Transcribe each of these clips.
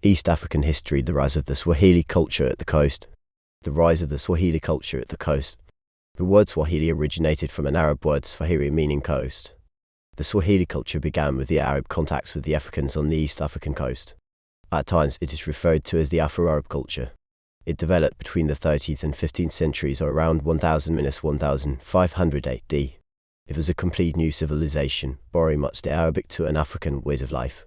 East African history, the rise of the Swahili culture at the coast. The rise of the Swahili culture at the coast. The word Swahili originated from an Arab word Swahili meaning coast. The Swahili culture began with the Arab contacts with the Africans on the East African coast. At times it is referred to as the Afro-Arab culture. It developed between the 13th and 15th centuries or around 1000–1500 AD. It was a complete new civilization, borrowing much the Arabic to an African ways of life.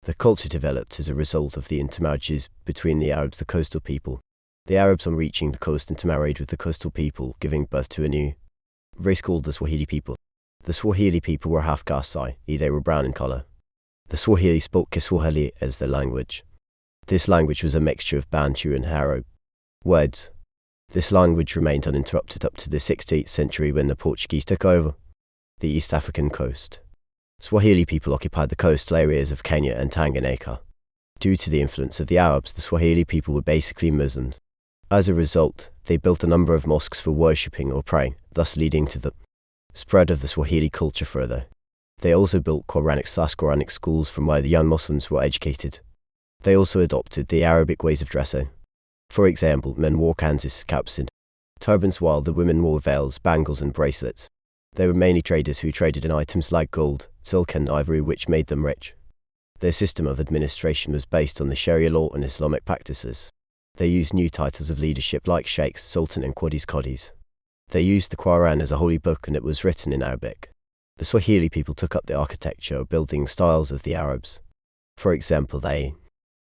The culture developed as a result of the intermarriages between the Arabs, the coastal people. The Arabs, on reaching the coast, intermarried with the coastal people, giving birth to a new race called the Swahili people. The Swahili people were half Kassai, they were brown in color. The Swahili spoke Kiswahili as their language. This language was a mixture of Bantu and Haro words. This language remained uninterrupted up to the 16th century when the Portuguese took over the East African coast. Swahili people occupied the coastal areas of Kenya and Tanganyika. Due to the influence of the Arabs, the Swahili people were basically Muslims. As a result, they built a number of mosques for worshipping or praying, thus leading to the spread of the Swahili culture further. They also built Quranic schools from where the young Muslims were educated. They also adopted the Arabic ways of dressing. For example, men wore kanzas, caps and turbans, while the women wore veils, bangles and bracelets. They were mainly traders who traded in items like gold, silk and ivory, which made them rich. Their system of administration was based on the Sharia law and Islamic practices. They used new titles of leadership like sheikhs, sultan and qadis. They used the Quran as a holy book, and it was written in Arabic. The Swahili people took up the architecture or building styles of the Arabs. For example, they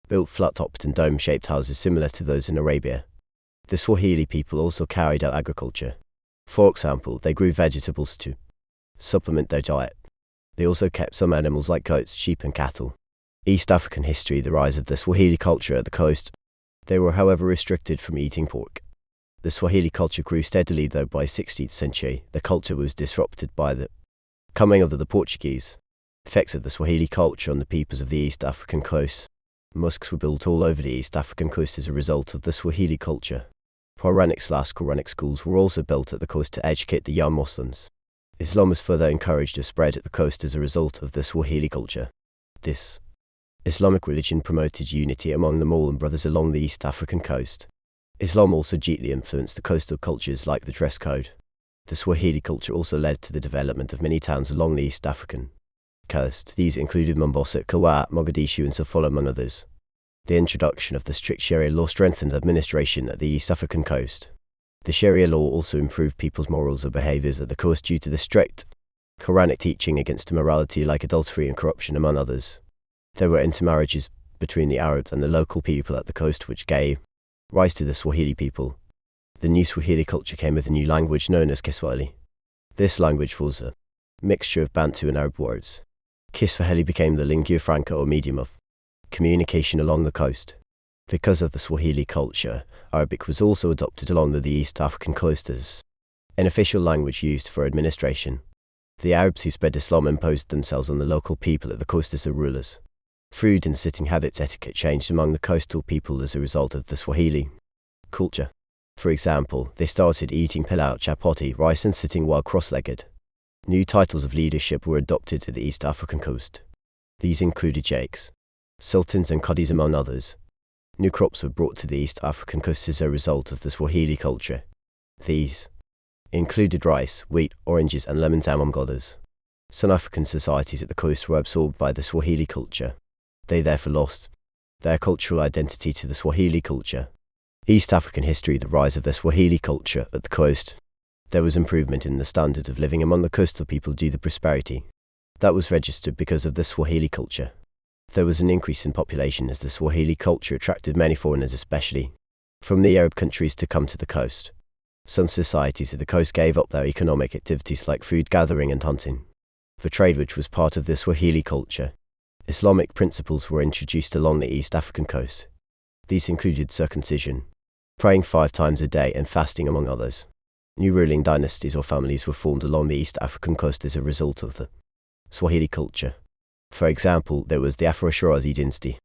built flat-topped and dome-shaped houses similar to those in Arabia. The Swahili people also carried out agriculture. For example, they grew vegetables to supplement their diet. They also kept some animals like goats, sheep and cattle. East African history, the rise of the Swahili culture at the coast. They were, however, restricted from eating pork. The Swahili culture grew steadily, though by 16th century, the culture was disrupted by the coming of the Portuguese. Effects of the Swahili culture on the peoples of the East African coast. Mosques were built all over the East African coast as a result of the Swahili culture. Quranic schools were also built at the coast to educate the young Muslims. Islam was further encouraged to spread at the coast as a result of the Swahili culture. This Islamic religion promoted unity among the Muslim brothers along the East African coast. Islam also greatly influenced the coastal cultures like the dress code. The Swahili culture also led to the development of many towns along the East African coast. These included Mombasa, Kilwa, Mogadishu and Sofala, among others. The introduction of the strict Sharia law strengthened administration at the East African coast. The Sharia law also improved people's morals and behaviors at the coast due to the strict Quranic teaching against immorality like adultery and corruption, among others. There were intermarriages between the Arabs and the local people at the coast, which gave rise to the Swahili people. The new Swahili culture came with a new language known as Kiswahili. This language was a mixture of Bantu and Arab words. Kiswahili became the lingua franca or medium of communication along the coast. Because of the Swahili culture, Arabic was also adopted along the East African coast as an official language used for administration. The Arabs who spread Islam imposed themselves on the local people at the coast as their rulers. Food and sitting habits etiquette changed among the coastal people as a result of the Swahili culture. For example, they started eating pilau, chapati, rice and sitting while cross-legged. New titles of leadership were adopted to the East African coast. These included sheikhs, sultans and qadis, among others. New crops were brought to the East African coast as a result of the Swahili culture. These included rice, wheat, oranges and lemons, among others. Some African societies at the coast were absorbed by the Swahili culture. They therefore lost their cultural identity to the Swahili culture. East African history, the rise of the Swahili culture at the coast. There was improvement in the standard of living among the coastal people due to prosperity that was registered because of the Swahili culture. There was an increase in population as the Swahili culture attracted many foreigners, especially from the Arab countries, to come to the coast. Some societies at the coast gave up their economic activities like food gathering and hunting for trade, which was part of the Swahili culture. Islamic principles were introduced along the East African coast. These included circumcision, praying 5 times a day and fasting, among others. New ruling dynasties or families were formed along the East African coast as a result of the Swahili culture. For example, there was the Afro-Shirazi dynasty.